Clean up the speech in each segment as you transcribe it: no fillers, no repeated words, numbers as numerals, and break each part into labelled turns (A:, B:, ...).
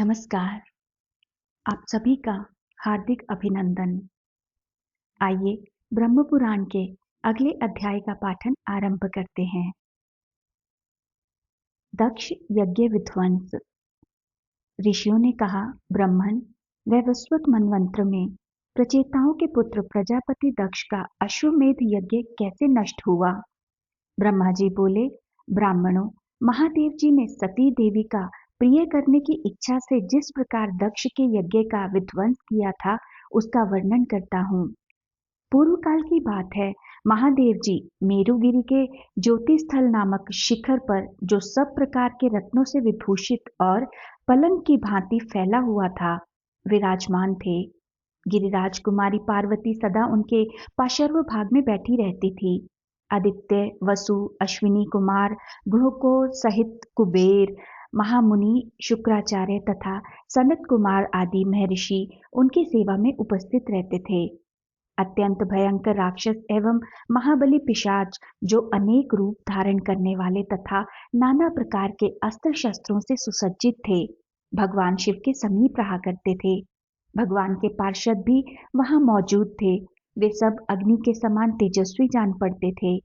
A: नमस्कार, आप सभी का हार्दिक अभिनंदन। आइए ब्रह्म पुराण के अगले अध्याय का पाठन आरंभ करते हैं। दक्ष यज्ञ विध्वंस। ऋषियों ने कहा, ब्रह्मन, वैवस्वत मनवंत्र में प्रचेताओं के पुत्र प्रजापति दक्ष का अश्वमेध यज्ञ कैसे नष्ट हुआ? ब्रह्मा जी बोले, ब्राह्मणों, महादेव जी ने सती देवी का प्रिय करने की इच्छा से जिस प्रकार दक्ष के यज्ञ का विध्वंस किया था, उसका वर्णन करता हूँ। पूर्व काल की बात है। महादेव जी मेरुगिरी के ज्योतिस्थल नामक शिखर पर, जो सब प्रकार के रत्नों से विभूषित और पलंग की भांति फैला हुआ था, विराजमान थे। गिरिराज कुमारी पार्वती सदा उनके पार्श्व भाग में बैठी रहती थी। आदित्य, वसु, अश्विनी कुमार, ग्रहोको सहित कुबेर, महामुनि शुक्राचार्य तथा सनत कुमार आदि महर्षि उनकी सेवा में उपस्थित रहते थे। अत्यंत भयंकर राक्षस एवं महाबली पिशाच, जो अनेक रूप धारण करने वाले तथा नाना प्रकार के अस्त्र शस्त्रों से सुसज्जित थे, भगवान शिव के समीप रहा करते थे। भगवान के पार्षद भी वहां मौजूद थे। वे सब अग्नि के समान तेजस्वी जान पड़ते थे।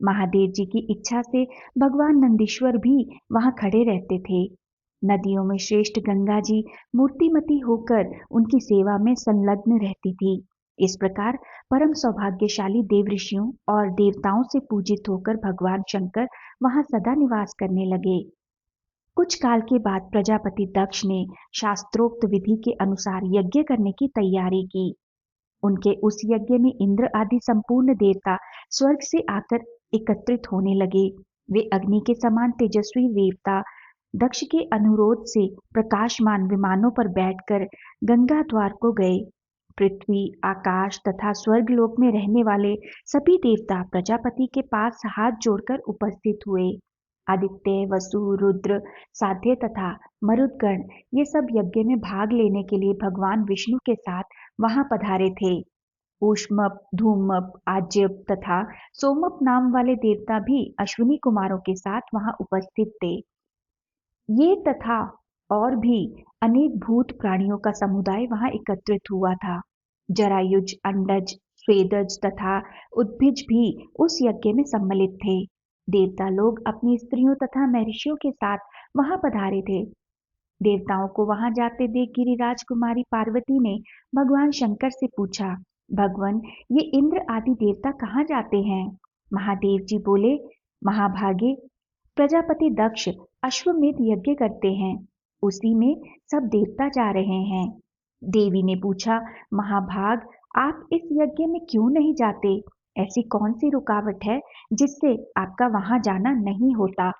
A: महादेव जी की इच्छा से भगवान नंदीश्वर भी वहां खड़े रहते थे। नदियों में श्रेष्ठ गंगा जी मूर्तिमती होकर उनकी सेवा में संलग्न रहती थी। इस प्रकार परम सौभाग्यशाली देव ऋषियों और देवताओं से पूजित होकर भगवान शंकर वहां सदा निवास करने लगे। कुछ काल के बाद प्रजापति दक्ष ने शास्त्रोक्त विधि के अनुसार यज्ञ करने की तैयारी की। उनके उस यज्ञ में इंद्र आदि संपूर्ण देवता स्वर्ग से आकर एकत्रित होने लगे। वे अग्नि के समान तेजस्वी देवता दक्ष के अनुरोध से प्रकाशमान विमानों पर बैठकर गंगा द्वार को गए। पृथ्वी, आकाश तथा स्वर्गलोक में रहने वाले सभी देवता प्रजापति के पास हाथ जोड़कर उपस्थित हुए। आदित्य, वसु, रुद्र, साध्य तथा मरुदगण ये सब यज्ञ में भाग लेने के लिए भगवान विष्णु के साथ वहां पधारे थे। ऊष्मप, धूमप, आज्यप तथा सोमप नाम वाले देवता भी अश्विनी कुमारों के साथ वहां उपस्थित थे। ये तथा और भी अनेक भूत प्राणियों का समुदाय वहां एकत्रित हुआ था। जरायुज, अंडज, स्वेदज तथा उद्भिज भी उस यज्ञ में सम्मिलित थे। देवता लोग अपनी स्त्रियों तथा महर्षियों के साथ वहां पधारे थे। देवताओं को वहां जाते देख गिरिराज कुमारी पार्वती ने भगवान शंकर से पूछा, भगवान, ये इंद्र आदि देवता कहाँ जाते हैं? महादेव जी बोले, महाभागे, प्रजापति दक्ष अश्वमेध यज्ञ करते हैं, उसी में सब देवता जा रहे हैं। देवी ने पूछा, महाभाग, आप इस यज्ञ में क्यों नहीं जाते? ऐसी कौन सी रुकावट है जिससे आपका वहां जाना नहीं होता?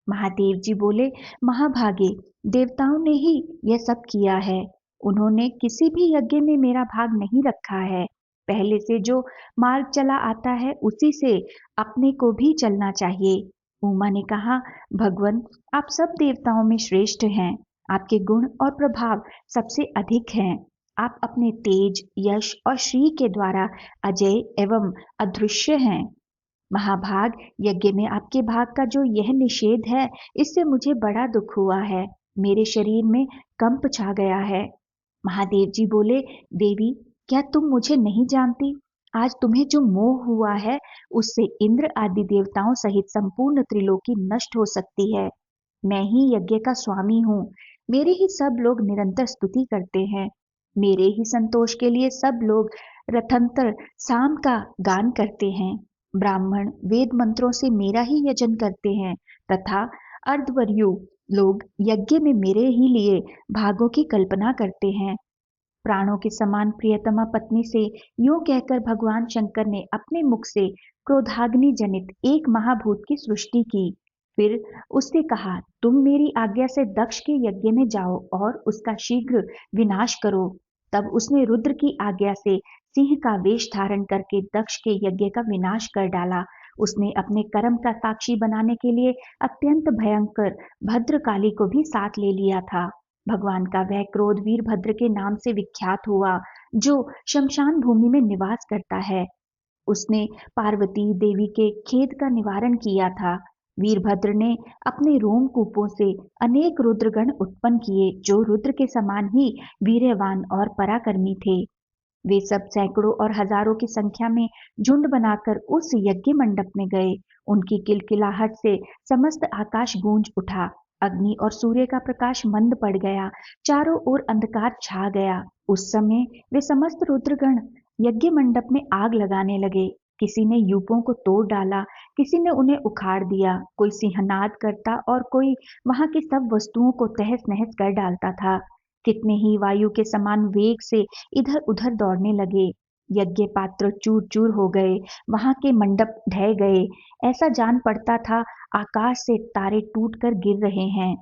A: महादेव जी बोले, महाभागे, देवताओं ने ही यह सब किया है। उन्होंने किसी भी यज्ञ में मेरा भाग नहीं रखा है। पहले से जो मार्ग चला आता है उसी से अपने को भी चलना चाहिए। उमा ने कहा, भगवान, आप सब देवताओं में श्रेष्ठ हैं। आपके गुण और प्रभाव सबसे अधिक हैं। आप अपने तेज, यश और श्री के द्वारा अजय एवं अदृश्य हैं। महाभाग, यज्ञ में आपके भाग का जो यह निषेध है, इससे मुझे बड़ा दुख हुआ है। मेरे शरीर में कंप छा गया है। महादेव जी बोले, देवी, क्या तुम मुझे नहीं जानती? आज तुम्हें जो मोह हुआ है, उससे इंद्र आदि देवताओं सहित संपूर्ण त्रिलोकी नष्ट हो सकती है। मैं ही यज्ञ का स्वामी हूँ। मेरे ही सब लोग निरंतर स्तुति करते हैं। मेरे ही संतोष के लिए सब लोग रथंतर साम का गान करते हैं। ब्राह्मण वेद मंत्रों से मेरा ही यजन करते हैं तथा अर्धवर्यु लोग यज्ञ में मेरे ही लिए भागों की कल्पना करते हैं। प्राणों के समान प्रियतमा पत्नी से यूं कहकर भगवान शंकर ने अपने मुख से क्रोधाग्नि जनित एक महाभूत की सृष्टि की। फिर उससे कहा, तुम मेरी आज्ञा से दक्ष के यज्ञ में जाओ और उसका शीघ्र विनाश करो। तब उसने रुद्र की आज्ञा से सिंह का वेश धारण करके दक्ष के यज्ञ का विनाश कर डाला। उसने अपने कर्म का साक्षी बनाने के लिए अत्यंत भयंकर भद्रकाली को भी साथ ले लिया था। भगवान का वह क्रोध वीरभद्र के नाम से विख्यात हुआ, जो शमशान भूमि में निवास करता है। उसने पार्वती देवी के खेद का निवारण किया था। वीरभद्र ने अपने रोमकूपों से अनेक रुद्रगण उत्पन्न किए जो रुद्र के समान ही वीर्यवान और पराक्रमी थे। वे सब सैकड़ों और हजारों की संख्या में झुंड बनाकर उस यज्ञ मंडप में गए। उनकी किलकिलाहट से समस्त आकाश गूंज उठा। अग्नि और सूर्य का प्रकाश मंद पड़ गया। चारों ओर अंधकार छा गया। उस समय वे समस्त रुद्रगण यज्ञ मंडप में आग लगाने लगे। किसी ने यूपों को तोड़ डाला, किसी ने उन्हें उखाड़ दिया, कोई सिंहनाद करता और कोई वहां की सब वस्तुओं को तहस नहस कर डालता था। कितने ही वायु के समान वेग से इधर उधर दौड़ने लगे। यज्ञ पात्र चूर चूर हो गए। वहां के मंडप ढह गए। ऐसा जान पड़ता था आकाश से तारे टूट कर गिर रहे हैं।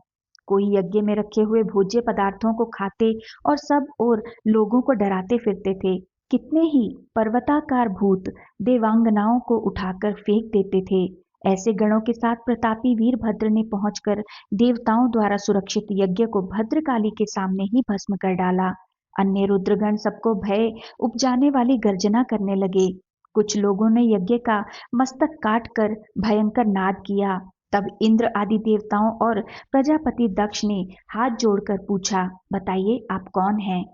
A: कोई यज्ञ में रखे हुए भोज्य पदार्थों को खाते और सब और लोगों को डराते फिरते थे। कितने ही पर्वताकार भूत देवांगनाओं को उठाकर फेंक देते थे। ऐसे गणों के साथ प्रतापी वीरभद्र ने पहुंचकर देवताओं द्वारा सुरक्षित यज्ञ को भद्रकाली के सामने ही भस्म कर डाला। अन्य रुद्रगण सबको भय उपजाने वाली गर्जना करने लगे। कुछ लोगों ने यज्ञ का मस्तक काट कर भयंकर नाद किया। तब इंद्र आदि देवताओं और प्रजापति दक्ष ने हाथ जोड़कर पूछा, बताइए आप कौन हैं?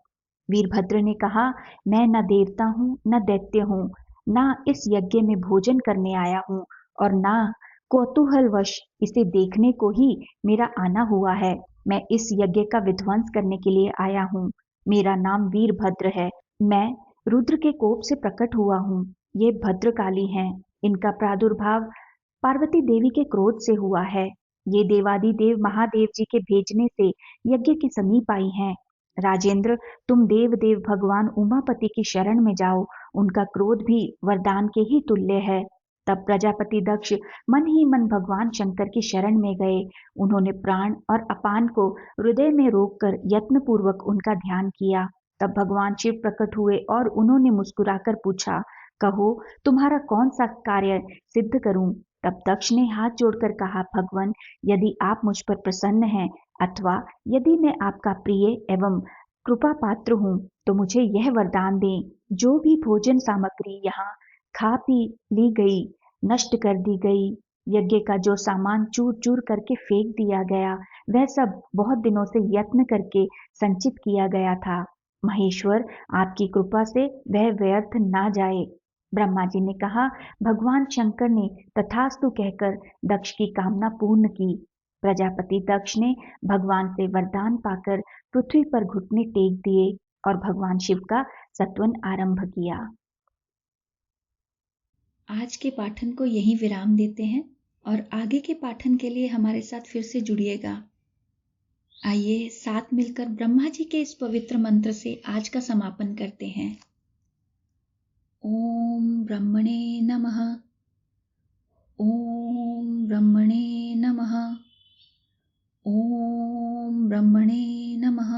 A: वीरभद्र ने कहा, मैं न देवता हूँ न दैत्य हूँ, न इस यज्ञ में भोजन करने आया हूँ और न कौतूहलवश इसे देखने को ही मेरा आना हुआ है। मैं इस यज्ञ का विध्वंस करने के लिए आया हूँ। मेरा नाम वीरभद्र है। मैं रुद्र के कोप से प्रकट हुआ हूँ। ये भद्रकाली हैं। इनका प्रादुर्भाव पार्वती देवी के क्रोध से हुआ है। ये देवादिदेव महादेव जी के भेजने से यज्ञ के समीप आई हैं। राजेंद्र, तुम देव देव भगवान उमापति की शरण में जाओ। उनका क्रोध भी वरदान के ही तुल्य है। तब प्रजापति दक्ष मन ही मन भगवान शंकर की शरण में गए। उन्होंने प्राण और अपान को हृदय में रोककर यत्न पूर्वक उनका ध्यान किया। तब भगवान शिव प्रकट हुए और उन्होंने मुस्कुराकर पूछा, कहो तुम्हारा कौन सा कार्य सिद्ध करूं? तब दक्ष ने हाथ जोड़कर कहा, भगवान, यदि आप मुझ पर प्रसन्न हैं अथवा यदि मैं आपका प्रिय एवं कृपा पात्र हूँ तो मुझे यह वरदान दें, जो भी भोजन सामग्री यहाँ खा पी ली गई, नष्ट कर दी गई, यज्ञ का जो सामान चूर चूर करके फेंक दिया गया, वह सब बहुत दिनों से यत्न करके संचित किया गया था। महेश्वर, आपकी कृपा से वह व्यर्थ ना जाए। ब्रह्मा जी ने कहा। भगवान शंकर ने तथास्तु कहकर दक्ष की कामना पूर्ण की। प्रजापति दक्ष ने भगवान से वरदान पाकर पृथ्वी पर घुटने टेक दिए और भगवान शिव का सत्वन आरंभ किया।
B: आज के पाठन को यहीं विराम देते हैं और आगे के पाठन के लिए हमारे साथ फिर से जुड़िएगा। आइए साथ मिलकर ब्रह्मा जी के इस पवित्र मंत्र से आज का समापन करते हैं। ओम ब्रह्मणे नमः। ओम ब्रह्मणे नमः। ओम ब्रह्मणे नमः।